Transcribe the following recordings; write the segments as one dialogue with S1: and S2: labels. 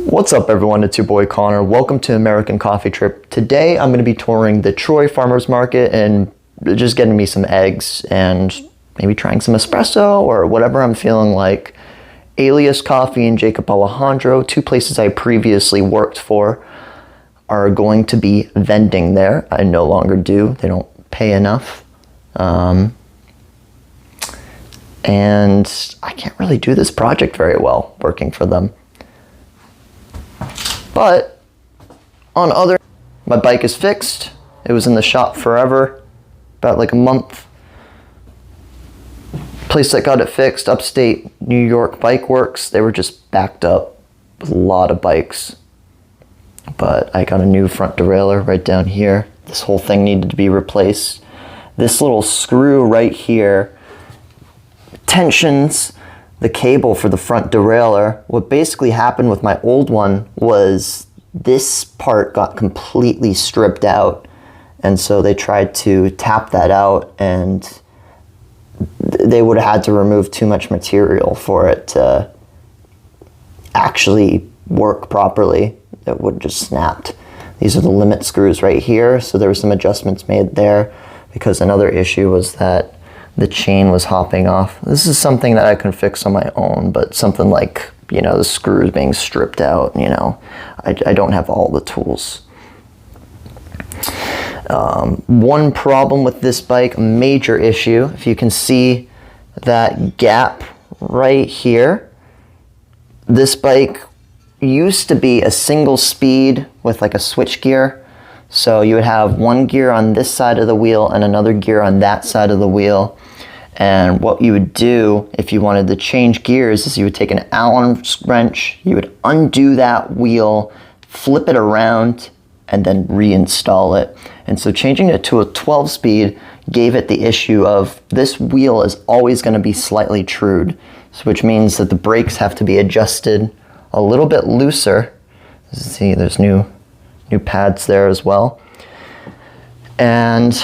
S1: What's up everyone, it's your boy Connor. Welcome to American Coffee Trip. Today I'm going to be touring the Troy Farmers Market and just getting me some eggs and maybe trying some espresso or whatever I'm feeling like. Alias Coffee and Jacob Alejandro, two places I previously worked for, are going to be vending there. I no longer do. They don't pay enough. And I can't really do this project very well working for them. But my bike is fixed. It was in the shop forever, about like a month. Place that got it fixed, upstate New York Bike Works. They were just backed up with a lot of bikes. But I got a new front derailleur right down here. This whole thing needed to be replaced. This little screw right here tensions the cable for the front derailleur. What basically happened with my old one was this part got completely stripped out, and so they tried to tap that out, and they would have had to remove too much material for it to actually work properly. It would have just snapped. These are the limit screws right here, so there were some adjustments made there because another issue was that the chain was hopping off. This is something that I can fix on my own, but something like, you know, the screws being stripped out, you know, I don't have all the tools. One problem with this bike, a major issue, if you can see that gap right here, this bike used to be a single speed with like a switch gear. So you would have one gear on this side of the wheel and another gear on that side of the wheel. And what you would do if you wanted to change gears is you would take an Allen wrench, you would undo that wheel, flip it around, and then reinstall it. And so changing it to a 12 speed gave it the issue of this wheel is always going to be slightly trued, so which means that the brakes have to be adjusted a little bit looser. See, there's new pads there as well. And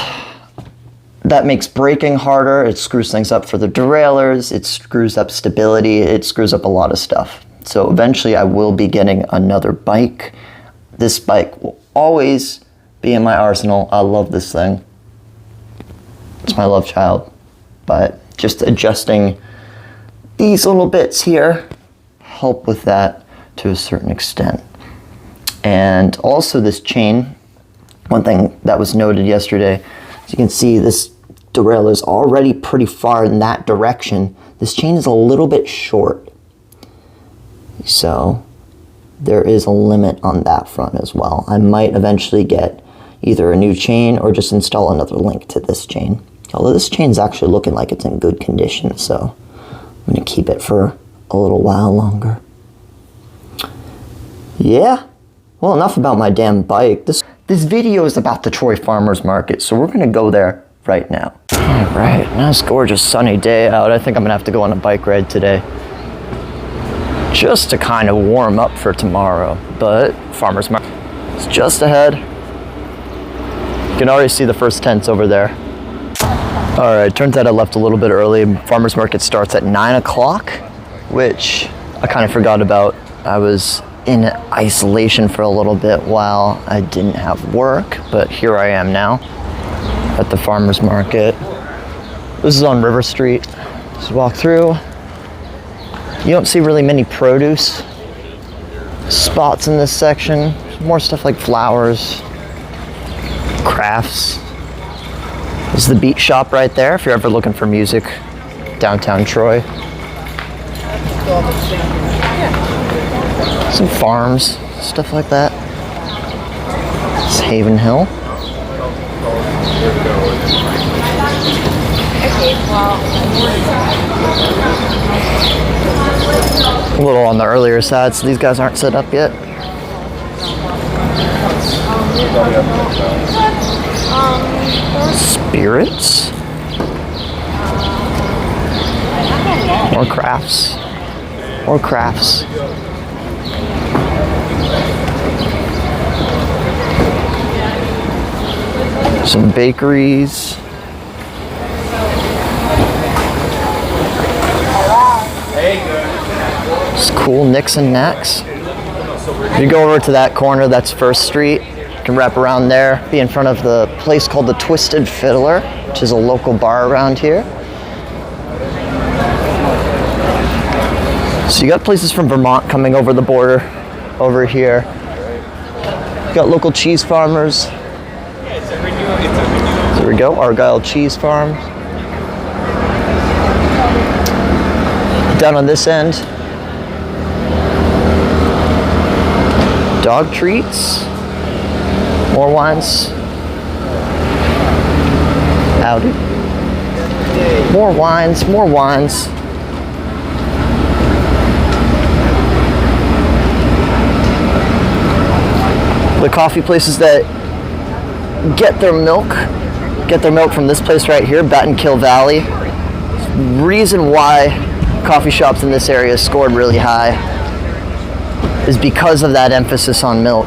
S1: that makes braking harder. It screws things up for the derailleurs. It screws up stability. It screws up a lot of stuff. So eventually I will be getting another bike. This bike will always be in my arsenal. I love this thing. It's my love child. But just adjusting these little bits here help with that to a certain extent. And also this chain, one thing that was noted yesterday, as you can see, this derailleur is already pretty far in that direction. This chain is a little bit short. So there is a limit on that front as well. I might eventually get either a new chain or just install another link to this chain. Although this chain is actually looking like it's in good condition, so I'm going to keep it for a little while longer. Yeah. Well, enough about my damn bike. This video is about the Troy Farmers Market, so we're gonna go there right now. All right, nice gorgeous sunny day out. I think I'm gonna have to go on a bike ride today, just to kind of warm up for tomorrow. But Farmers Market is just ahead. You can already see the first tents over there. All right, turns out I left a little bit early. Farmers Market starts at 9 o'clock, which I kind of forgot about. I was in isolation for a little bit while I didn't have work, but here I am now at the farmers market. This is on River Street. Just walk through. You don't see really many produce spots in this section. More stuff like flowers, crafts. This is the beat shop right there if you're ever looking for music, downtown Troy. Some farms, stuff like that. It's Haven Hill. A little on the earlier side, so these guys aren't set up yet. Spirits. More crafts. More crafts. Some bakeries. It's cool nicks and knacks. If you go over to that corner, that's First Street. You can wrap around there, be in front of the place called the Twisted Fiddler, which is a local bar around here. So you got places from Vermont coming over the border over here. You got local cheese farmers. There we go, Argyle Cheese Farm. Down on this end, dog treats, more wines. Howdy. More wines, more wines. The coffee places that get their milk from this place right here, Battenkill Valley. Reason why coffee shops in this area scored really high is because of that emphasis on milk.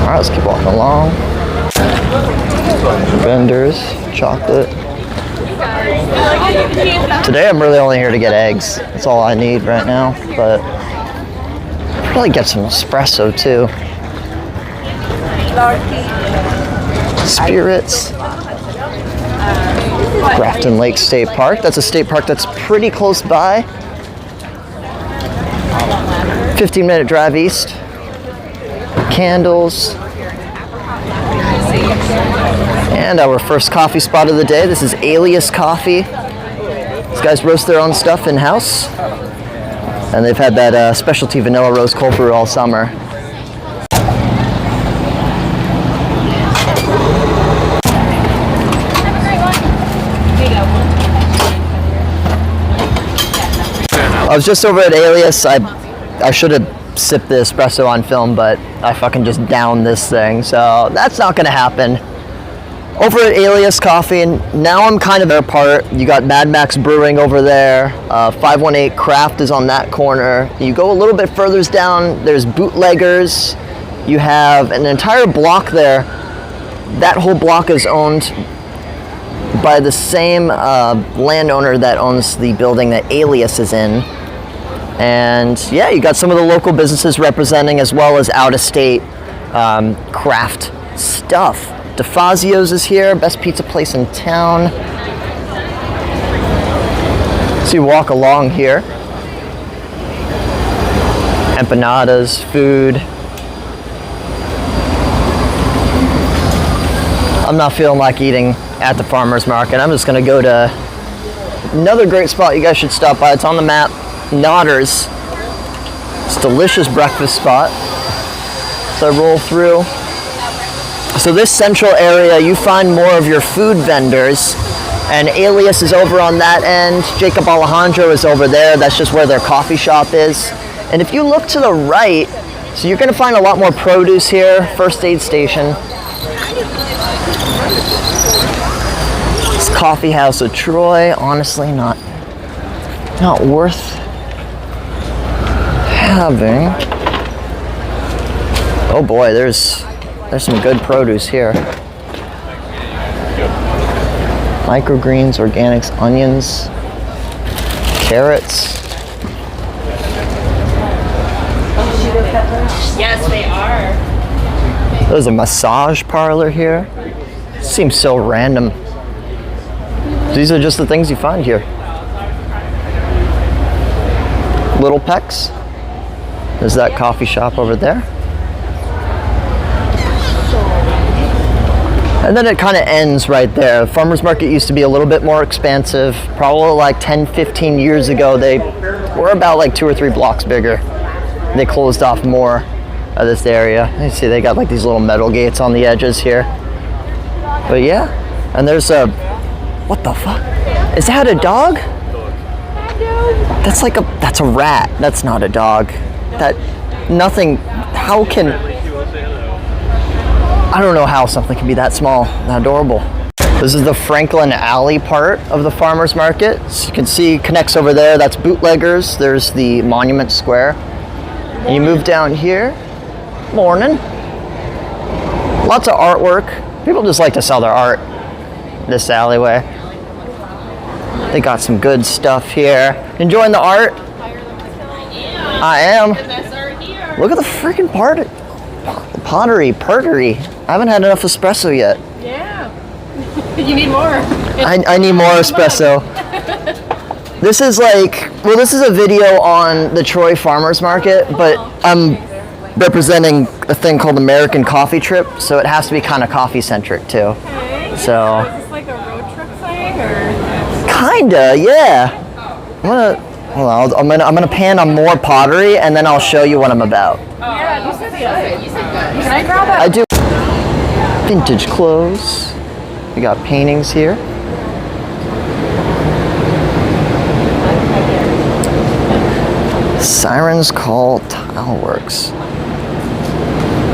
S1: All right, let's keep walking along. Vendors, chocolate. Today I'm really only here to get eggs. That's all I need right now, but I'll probably get some espresso too. Spirits. Grafton Lake State Park. That's a state park that's pretty close by. 15-minute drive east. Candles. And our first coffee spot of the day. This is Alias Coffee. These guys roast their own stuff in-house. And they've had that specialty vanilla rose cold brew all summer. I was just over at Alias. I should have sipped the espresso on film, but I fucking just downed this thing. So that's not gonna happen. Over at Alias Coffee, and now I'm kind of their part. You got Mad Max Brewing over there. 518 Craft is on that corner. You go a little bit further down, there's Bootleggers. You have an entire block there. That whole block is owned by the same landowner that owns the building that Alias is in. And yeah, you got some of the local businesses representing as well as out-of-state craft stuff. DeFazio's is here, best pizza place in town. So you walk along here. Empanadas, food. I'm not feeling like eating at the farmer's market. I'm just gonna go to another great spot you guys should stop by. It's on the map, Notter's. It's a delicious breakfast spot. So I roll through. So this central area, you find more of your food vendors, and Alias is over on that end. Jacob Alejandro is over there. That's just where their coffee shop is. And if you look to the right, so you're gonna find a lot more produce here. First aid station. This coffee house of Troy, honestly not worth having. Oh boy, there's some good produce here. Microgreens, organics, onions, carrots.
S2: Yes, they are.
S1: There's a massage parlor here. Seems so random. These are just the things you find here. Little Peck's. There's that coffee shop over there. And then it kind of ends right there. Farmers market used to be a little bit more expansive. Probably like 10, 15 years ago, they were about like 2 or 3 blocks bigger. They closed off more of this area. You see they got like these little metal gates on the edges here. But yeah, and there's a, what the fuck? Is that a dog? That's a rat. That's not a dog. How can, I don't know how something can be that small, that adorable. This is the Franklin Alley part of the farmer's market. So you can see connects over there, that's Bootleggers. There's the Monument Square. And you move down here, morning. Lots of artwork. People just like to sell their art this alleyway. They got some good stuff here. Enjoying the art? I am. Look at the freaking pottery. I haven't had enough espresso yet.
S2: Yeah. You need more.
S1: I need more espresso. This is this is a video on the Troy Farmers Market, but I'm representing a thing called American Coffee Trip, so it has to be kind of coffee centric too.
S2: Okay.
S1: So.
S2: Is this like a road trip thing, or?
S1: Kinda, yeah. I'm gonna pan on more pottery, and then I'll show you what I'm about.
S2: Yeah, you said the other. Can I grab that?
S1: I do. Vintage clothes. We got paintings here. Sirens Call Tile Works.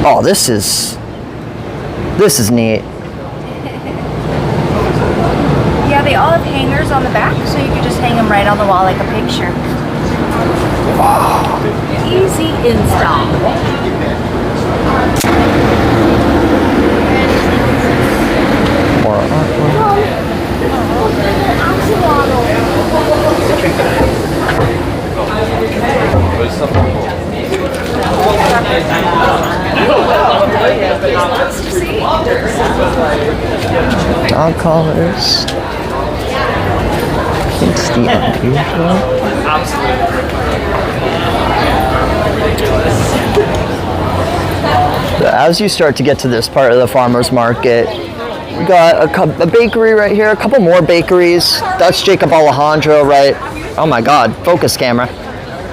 S1: Oh, this is neat.
S3: Yeah, they all have hangers on the back, so you can just hang them right on the wall like a picture.
S1: Wow.
S3: Easy install.
S1: More artwork. Dog collars. It's the unusual. So as you start to get to this part of the farmer's market, we got a bakery right here, a couple more bakeries. That's Jacob Alejandro, right? Oh my God, focus camera.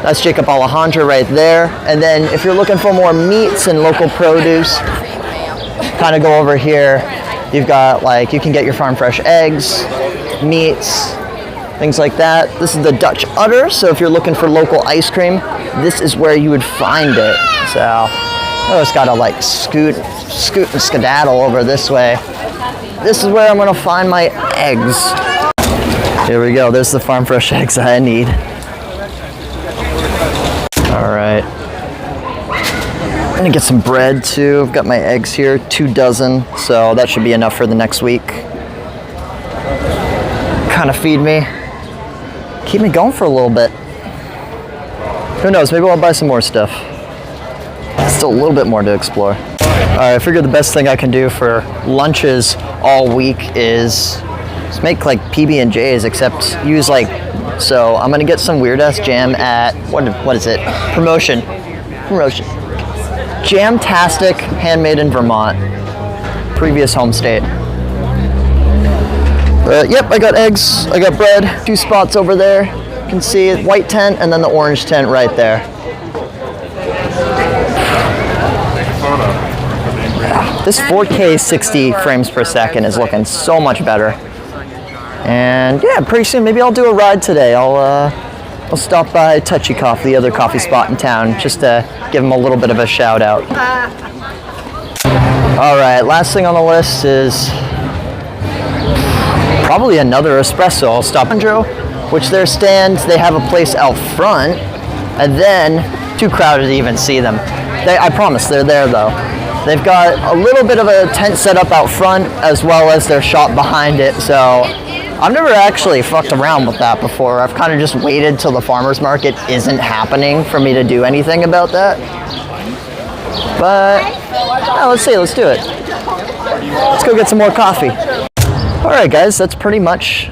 S1: That's Jacob Alejandro right there. And then if you're looking for more meats and local produce, kind of go over here. You've got you can get your farm fresh eggs, meats, things like that. This is the Dutch Udder, so if you're looking for local ice cream, this is where you would find it. So I just gotta scoot and skedaddle over this way. This is where I'm gonna find my eggs. Here we go, there's the farm fresh eggs I need. All right. I'm gonna get some bread too. I've got my eggs here, 2 dozen, so that should be enough for the next week. Kind of feed me, keep me going for a little bit. Who knows, maybe I'll buy some more stuff. Still a little bit more to explore. All right, I figured the best thing I can do for lunches all week is just make PB&Js, except use so I'm gonna get some weird ass jam at, what is it? Promotion. Jamtastic, handmade in Vermont. Previous home state. Yep, I got eggs, I got bread, 2 spots over there. You can see it, white tent and then the orange tent right there. This 4K 60 frames per second is looking so much better. And yeah, pretty soon maybe I'll do a ride today. I'll stop by Touchy Coffee, the other coffee spot in town, just to give them a little bit of a shout out. All right, last thing on the list is probably another espresso. I'll stop in Joe, which their stand, they have a place out front, and then too crowded to even see them. I promise they're there though. They've got a little bit of a tent set up out front as well as their shop behind it, so I've never actually fucked around with that before. I've kind of just waited till the farmer's market isn't happening for me to do anything about that. But let's do it. Let's go get some more coffee. All right, guys, that's pretty much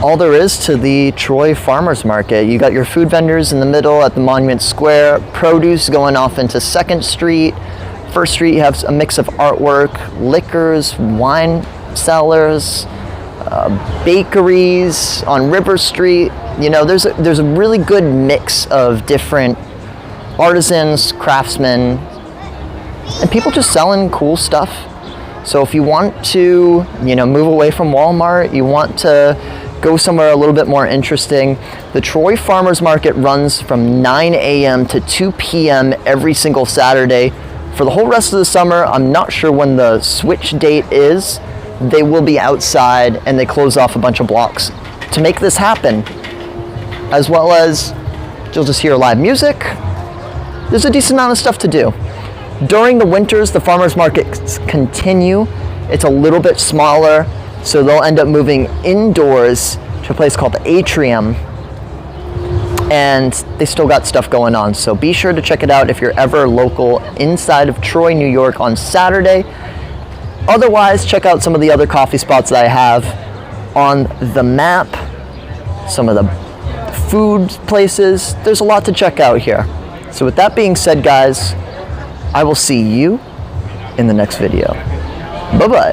S1: all there is to the Troy Farmers Market. You got your food vendors in the middle at the Monument Square, produce going off into 2nd Street. 1st Street, you have a mix of artwork, liquors, wine cellars, bakeries on River Street. You know, there's a really good mix of different artisans, craftsmen, and people just selling cool stuff. So if you want to, move away from Walmart, you want to go somewhere a little bit more interesting, the Troy Farmers Market runs from 9 a.m. to 2 p.m. every single Saturday. For the whole rest of the summer, I'm not sure when the switch date is. They will be outside and they close off a bunch of blocks to make this happen. As well as you'll just hear live music. There's a decent amount of stuff to do. During the winters, the farmers markets continue. It's a little bit smaller, so they'll end up moving indoors to a place called the Atrium, and they still got stuff going on. So be sure to check it out if you're ever local inside of Troy, New York on Saturday. Otherwise, check out some of the other coffee spots that I have on the map, some of the food places. There's a lot to check out here. So with that being said, guys, I will see you in the next video. Bye-bye.